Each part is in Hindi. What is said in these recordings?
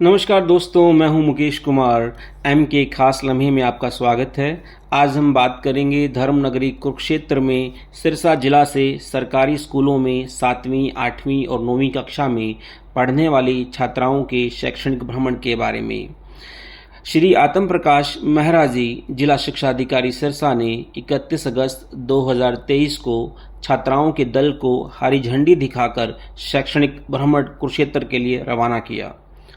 नमस्कार दोस्तों, मैं हूं मुकेश कुमार। एम के खास लम्हे में आपका स्वागत है। आज हम बात करेंगे धर्म नगरी कुरुक्षेत्र में सिरसा जिला से सरकारी स्कूलों में 7वीं, 8वीं और 9वीं कक्षा में पढ़ने वाली छात्राओं के शैक्षणिक भ्रमण के बारे में। श्री आत्म प्रकाश मेहरा जी, जिला शिक्षा अधिकारी सिरसा ने 31 अगस्त 2023 को छात्राओं के दल को हरी झंडी दिखाकर शैक्षणिक भ्रमण कुरुक्षेत्र के लिए रवाना किया।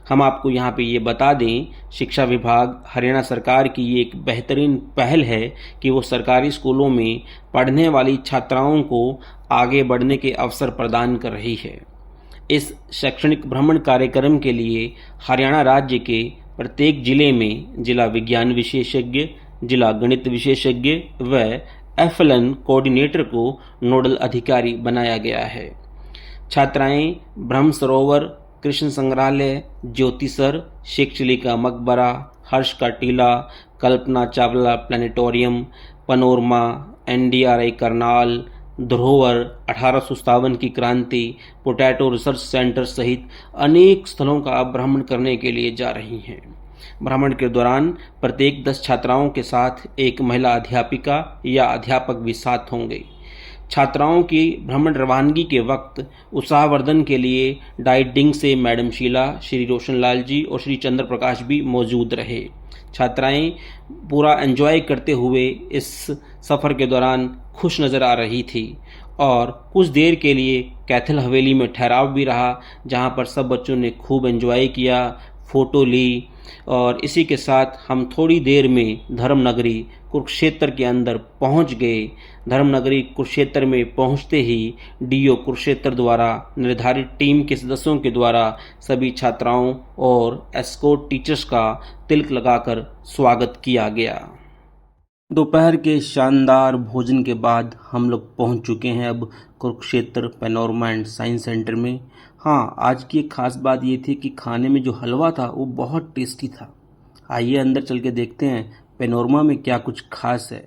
हम आपको यहाँ पे ये बता दें, शिक्षा विभाग हरियाणा सरकार की ये एक बेहतरीन पहल है कि वो सरकारी स्कूलों में पढ़ने वाली छात्राओं को आगे बढ़ने के अवसर प्रदान कर रही है। इस शैक्षणिक भ्रमण कार्यक्रम के लिए हरियाणा राज्य के प्रत्येक जिले में जिला विज्ञान विशेषज्ञ, जिला गणित विशेषज्ञ व FLN कोऑर्डिनेटर को नोडल अधिकारी बनाया गया है। छात्राएं ब्रह्म सरोवर, कृष्ण संग्रहालय, ज्योतिसर, शेख चिली का मकबरा, हर्ष का Tila, Kalpana Chawla planetarium, panorama, NDRI Karnal, Dharohar, 1857 की क्रांति, पोटैटो रिसर्च सेंटर सहित अनेक स्थलों का भ्रमण करने के लिए जा रही हैं। भ्रमण के दौरान प्रत्येक 10 छात्राओं के साथ एक महिला अध्यापिका या अध्यापक भी साथ होंगे। छात्राओं की भ्रमण रवानगी के वक्त उत्साहवर्धन के लिए डाइटिंग से मैडम शीला, श्री रोशनलाल जी और श्री चंद्र प्रकाश भी मौजूद रहे। छात्राएं पूरा एंजॉय करते हुए इस सफ़र के दौरान खुश नज़र आ रही थी और कुछ देर के लिए कैथल हवेली में ठहराव भी रहा, जहां पर सब बच्चों ने खूब एंजॉय किया, फ़ोटो ली। और इसी के साथ हम थोड़ी देर में धर्म नगरी कुरुक्षेत्र के अंदर पहुंच गए। धर्म नगरी कुरुक्षेत्र में पहुंचते ही DO कुरुक्षेत्र द्वारा निर्धारित टीम के सदस्यों के द्वारा सभी छात्राओं और एस्कॉर्ट टीचर्स का तिलक लगाकर स्वागत किया गया। दोपहर के शानदार भोजन के बाद हम लोग पहुंच चुके हैं अब Kurukshetra panorama and science centre में। हाँ, आज की एक खास बात ये थी कि खाने में जो हलवा था वो बहुत टेस्टी था। आइए अंदर चल के देखते हैं पैनोरमा में क्या कुछ खास है।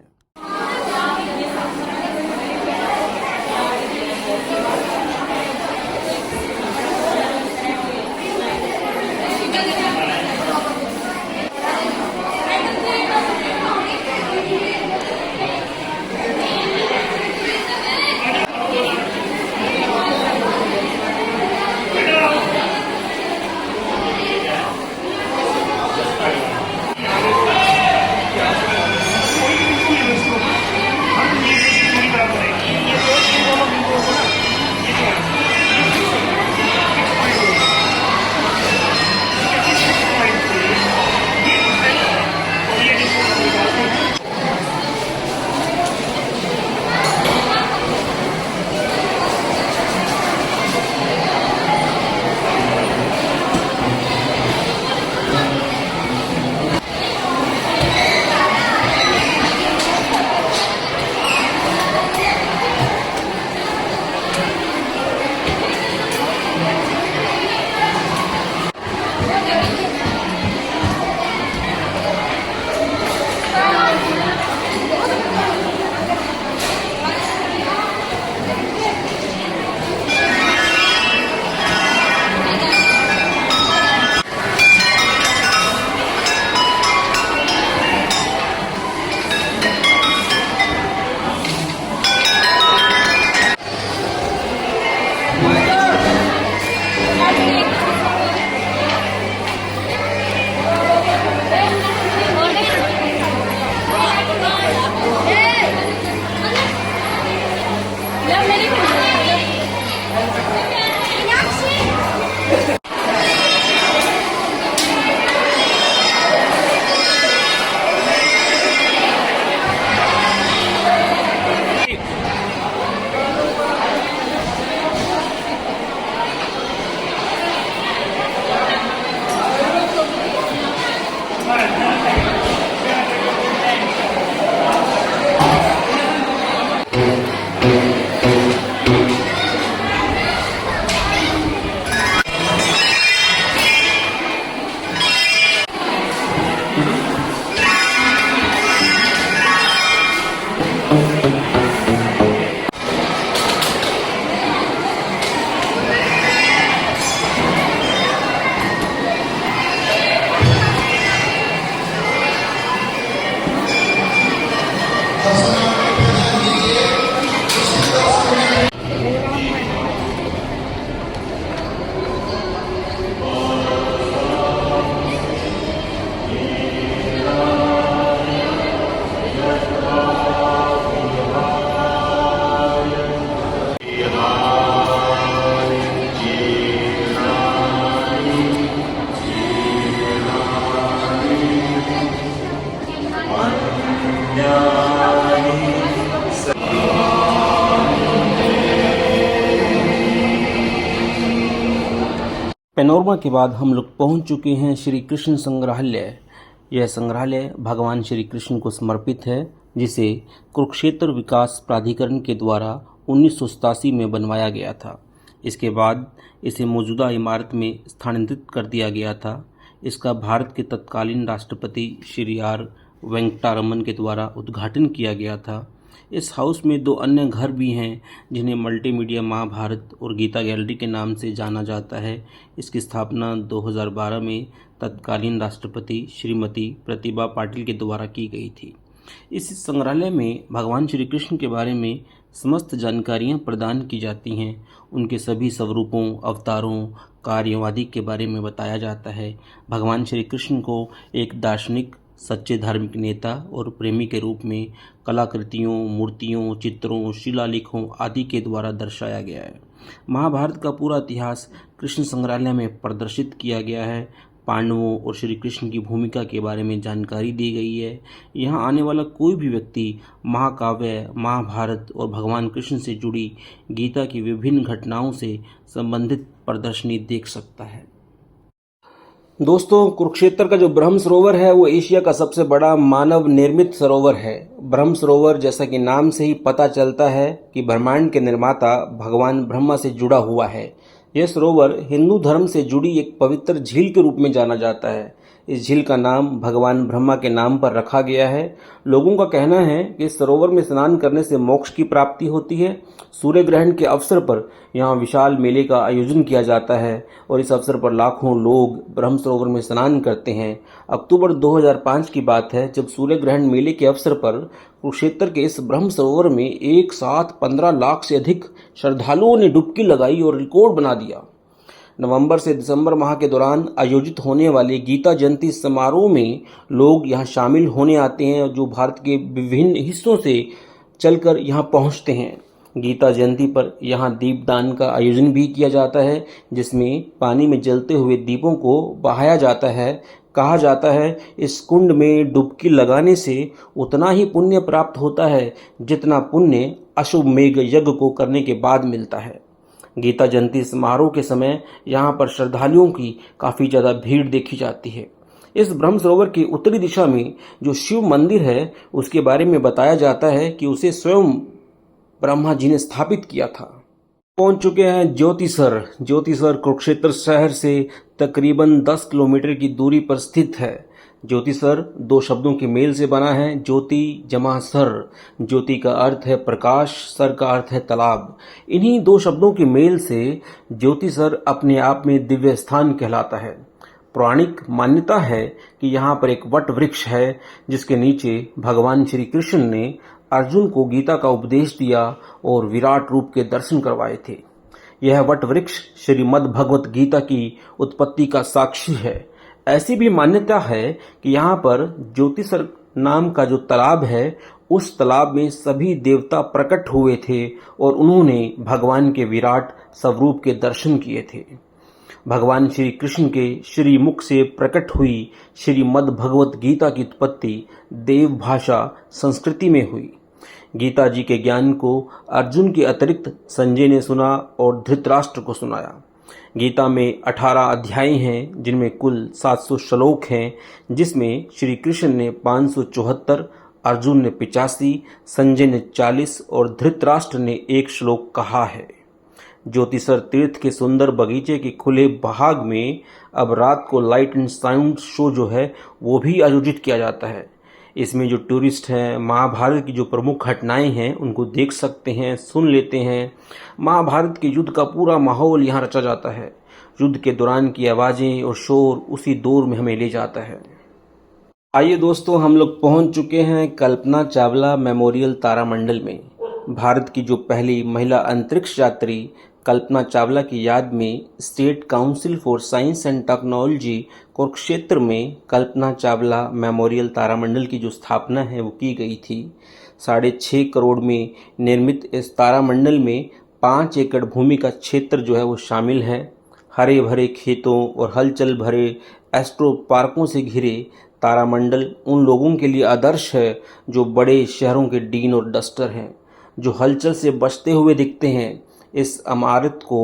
पैनोरमा के बाद हम लोग पहुंच चुके हैं श्री कृष्ण संग्रहालय। यह संग्रहालय भगवान श्री कृष्ण को समर्पित है, जिसे कुरुक्षेत्र विकास प्राधिकरण के द्वारा 1987 में बनवाया गया था। इसके बाद इसे मौजूदा इमारत में स्थानांतरित कर दिया गया था। इसका भारत के तत्कालीन राष्ट्रपति श्री आर वेंकटरामन के द्वारा उद्घाटन किया गया था। इस हाउस में 2 अन्य घर भी हैं, जिन्हें मल्टीमीडिया महाभारत और गीता गैलरी के नाम से जाना जाता है। इसकी स्थापना 2012 में तत्कालीन राष्ट्रपति श्रीमती प्रतिभा पाटिल के द्वारा की गई थी। इस संग्रहालय में भगवान श्री कृष्ण के बारे में समस्त जानकारियां प्रदान की जाती हैं। उनके सभी स्वरूपों, अवतारों, कार्यों आदि के बारे में बताया जाता है। भगवान श्री कृष्ण को एक दार्शनिक, सच्चे धार्मिक नेता और प्रेमी के रूप में कलाकृतियों, मूर्तियों, चित्रों, शिलालेखों आदि के द्वारा दर्शाया गया है। महाभारत का पूरा इतिहास कृष्ण संग्रहालय में प्रदर्शित किया गया है। पांडवों और श्री कृष्ण की भूमिका के बारे में जानकारी दी गई है। यहाँ आने वाला कोई भी व्यक्ति महाकाव्य, महाभारत और भगवान कृष्ण से जुड़ी गीता की विभिन्न घटनाओं से संबंधित प्रदर्शनी देख सकता है। दोस्तों, कुरुक्षेत्र का जो ब्रह्म सरोवर है वो एशिया का सबसे बड़ा मानव निर्मित सरोवर है। ब्रह्म सरोवर, जैसा कि नाम से ही पता चलता है कि ब्रह्मांड के निर्माता भगवान ब्रह्मा से जुड़ा हुआ है। यह सरोवर हिंदू धर्म से जुड़ी एक पवित्र झील के रूप में जाना जाता है। इस झील का नाम भगवान ब्रह्मा के नाम पर रखा गया है। लोगों का कहना है कि इस सरोवर में स्नान करने से मोक्ष की प्राप्ति होती है। सूर्य ग्रहण के अवसर पर यहाँ विशाल मेले का आयोजन किया जाता है और इस अवसर पर लाखों लोग ब्रह्म सरोवर में स्नान करते हैं। अक्टूबर 2005 की बात है, जब सूर्य ग्रहण मेले के अवसर पर कुरुक्षेत्र के इस ब्रह्म सरोवर में एक साथ 15 लाख से अधिक श्रद्धालुओं ने डुबकी लगाई और रिकॉर्ड बना दिया। नवंबर से दिसंबर माह के दौरान आयोजित होने वाले गीता जयंती समारोह में लोग यहाँ शामिल होने आते हैं, जो भारत के विभिन्न हिस्सों से चलकर यहाँ पहुँचते हैं। गीता जयंती पर यहाँ दीपदान का आयोजन भी किया जाता है, जिसमें पानी में जलते हुए दीपों को बहाया जाता है। कहा जाता है इस कुंड में डुबकी लगाने से उतना ही पुण्य प्राप्त होता है जितना पुण्य अशुभ मेघ यज्ञ को करने के बाद मिलता है। गीता जयंती समारोह के समय यहाँ पर श्रद्धालुओं की काफ़ी ज़्यादा भीड़ देखी जाती है। इस ब्रह्म सरोवर की उत्तरी दिशा में जो शिव मंदिर है, उसके बारे में बताया जाता है कि उसे स्वयं ब्रह्मा जी ने स्थापित किया था। पहुंच चुके हैं ज्योतिसर। ज्योतिसर कुरुक्षेत्र शहर से तकरीबन 10 किलोमीटर की दूरी पर स्थित है। ज्योतिसर 2 शब्दों के मेल से बना है, ज्योति जमा सर। ज्योति का अर्थ है प्रकाश, सर का अर्थ है तालाब। इन्हीं 2 शब्दों के मेल से ज्योतिसर अपने आप में दिव्य स्थान कहलाता है। पौराणिक मान्यता है कि यहाँ पर एक वट वृक्ष है, जिसके नीचे भगवान श्री कृष्ण ने अर्जुन को गीता का उपदेश दिया और विराट रूप के दर्शन करवाए थे। यह वट वृक्ष श्रीमद् भगवत गीता की उत्पत्ति का साक्षी है। ऐसी भी मान्यता है कि यहाँ पर ज्योतिसर नाम का जो तालाब है, उस तालाब में सभी देवता प्रकट हुए थे और उन्होंने भगवान के विराट स्वरूप के दर्शन किए थे। भगवान श्री कृष्ण के श्री मुख से प्रकट हुई श्रीमद् भगवत गीता की उत्पत्ति देव भाषा संस्कृति में हुई। गीता जी के ज्ञान को अर्जुन के अतिरिक्त संजय ने सुना और धृतराष्ट्र को सुनाया। गीता में 18 अध्याय हैं, जिनमें कुल 700 श्लोक हैं, जिसमें श्री कृष्ण ने 574, अर्जुन ने 85, संजय ने 40 और धृतराष्ट्र ने 1 श्लोक कहा है। ज्योतिसर तीर्थ के सुंदर बगीचे के खुले भाग में अब रात को लाइट एंड साउंड शो जो है वो भी आयोजित किया जाता है। इसमें जो टूरिस्ट हैं, महाभारत की जो प्रमुख घटनाएं हैं उनको देख सकते हैं, सुन लेते हैं। महाभारत के युद्ध का पूरा माहौल यहाँ रचा जाता है। युद्ध के दौरान की आवाज़ें और शोर उसी दौर में हमें ले जाता है। आइए दोस्तों, हम लोग पहुँच चुके हैं कल्पना चावला मेमोरियल तारामंडल में। भारत की जो पहली महिला अंतरिक्ष यात्री कल्पना चावला की याद में state council for science and technology Kurukshetra में कल्पना चावला मेमोरियल तारामंडल की जो स्थापना है वो की गई थी। 6.5 करोड़ में निर्मित इस तारामंडल में 5 एकड़ भूमि का क्षेत्र जो है वो शामिल है। हरे भरे खेतों और हलचल भरे एस्ट्रो पार्कों से घिरे तारामंडल उन लोगों के लिए आदर्श है जो बड़े शहरों के डीन और डस्टर हैं, जो हलचल से बचते हुए दिखते हैं। इस इमारत को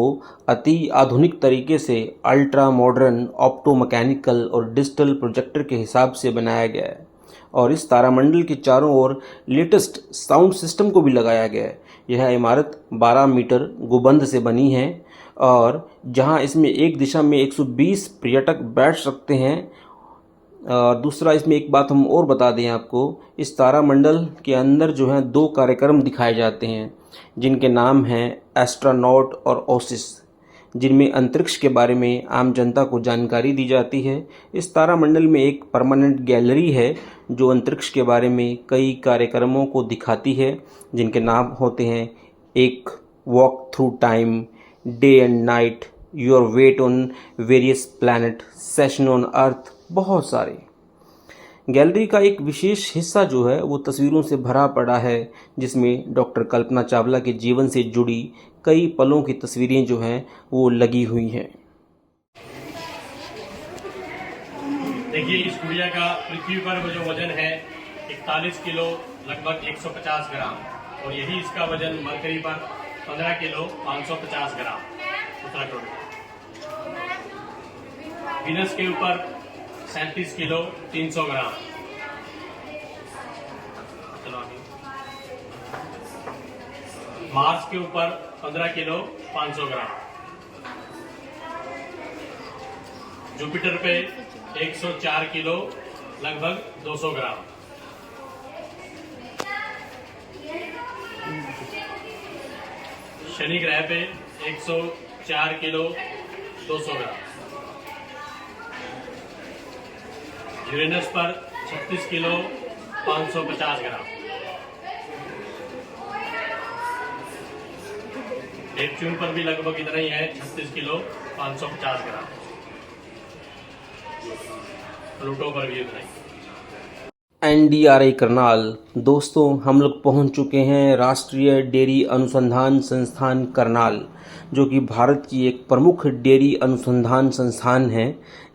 अति आधुनिक तरीके से अल्ट्रा मॉडर्न ऑप्टो मैकेनिकल और डिजिटल प्रोजेक्टर के हिसाब से बनाया गया है और इस तारामंडल के चारों ओर लेटेस्ट साउंड सिस्टम को भी लगाया गया है। यह इमारत 12 मीटर गुंबद से बनी है और जहां इसमें एक दिशा में 120 पर्यटक बैठ सकते हैं। और दूसरा, इसमें एक बात हम और बता दें आपको, इस तारामंडल के अंदर जो है 2 कार्यक्रम दिखाए जाते हैं जिनके नाम हैं एस्ट्रोनॉट और ओसिस, जिनमें अंतरिक्ष के बारे में आम जनता को जानकारी दी जाती है। इस तारामंडल में एक परमानेंट गैलरी है जो अंतरिक्ष के बारे में कई कार्यक्रमों को दिखाती है जिनके नाम होते हैं एक walk through time, day and night, your weight on various planet, session on earth, बहुत सारे। गैलरी का एक विशेष हिस्सा जो है वो तस्वीरों से भरा पड़ा है जिसमें डॉक्टर कल्पना चावला के जीवन से जुड़ी कई पलों की तस्वीरें जो हैं वो लगी हुई हैं। देखिए, इस गुड़िया का पृथ्वी पर जो वजन है 41 किलो लगभग 150 ग्राम और यही इसका वजन मरकरी पर 15 किलो 550 ग्राम उत्तराखंड। वीनस के ऊपर 37 किलो 300 ग्राम। चलो आगे। मार्स के ऊपर 15 किलो 500 ग्राम। जुपिटर पे 104 किलो लगभग 200 ग्राम। शनि ग्रह पे 104 किलो 200 ग्राम। यूरेनस पर 36 किलो 550 ग्राम। नेपच्यून पर भी लगभग इतना ही है, 36 किलो 550 ग्राम। प्लूटो पर भी उतना ही। NDRI करनाल। दोस्तों, हम लोग पहुंच चुके हैं राष्ट्रीय डेयरी अनुसंधान संस्थान करनाल, जो कि भारत की एक प्रमुख डेयरी अनुसंधान संस्थान है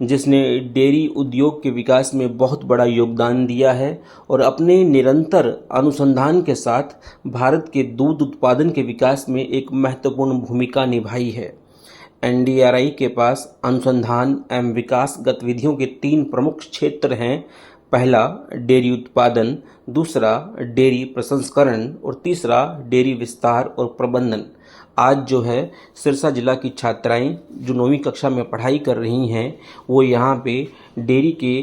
जिसने डेयरी उद्योग के विकास में बहुत बड़ा योगदान दिया है और अपने निरंतर अनुसंधान के साथ भारत के दूध उत्पादन के विकास में एक महत्वपूर्ण भूमिका निभाई है। NDRI के पास अनुसंधान एवं विकास गतिविधियों के 3 प्रमुख क्षेत्र हैं। पहला डेयरी उत्पादन, दूसरा डेयरी प्रसंस्करण और तीसरा डेयरी विस्तार और प्रबंधन। आज जो है सिरसा जिला की छात्राएं जो 9वीं कक्षा में पढ़ाई कर रही हैं वो यहाँ पे डेयरी के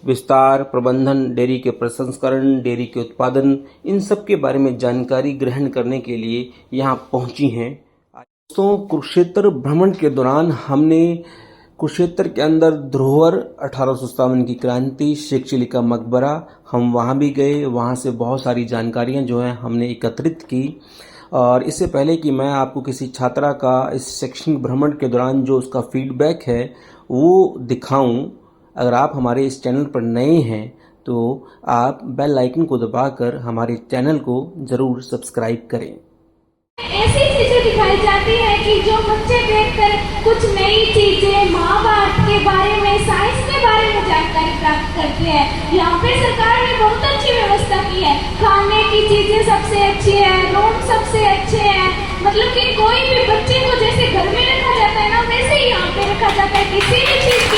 विस्तार, प्रबंधन, डेयरी के प्रसंस्करण, डेयरी के उत्पादन, इन सब के बारे में जानकारी ग्रहण करने के लिए यहाँ पहुँची हैं। दोस्तों, कुरुक्षेत्र भ्रमण के दौरान हमने कुरुक्षेत्र के अंदर धरोहर 1857 की क्रांति, शेख चिली का मकबरा, हम वहाँ भी गए। वहाँ से बहुत सारी जानकारियाँ जो हैं हमने एकत्रित की। और इससे पहले कि मैं आपको किसी छात्रा का इस शैक्षणिक भ्रमण के दौरान जो उसका फीडबैक है वो दिखाऊं, अगर आप हमारे इस चैनल पर नए हैं तो आप बेल आइकन को दबाकर हमारे चैनल को ज़रूर सब्सक्राइब करें। ऐसी चीजें दिखाई जाती है कि जो बच्चे देखकर कुछ नई चीजें, महाभारत के बारे में, साइंस के बारे में जानकारी प्राप्त करते हैं। यहाँ पे सरकार ने बहुत अच्छी व्यवस्था की है। खाने की चीजें सबसे अच्छी है, रूम सबसे अच्छे हैं। मतलब कि कोई भी बच्चे को जैसे घर में रखा जाता है ना, वैसे ही यहाँ पे रखा जाता है। किसी भी चीज की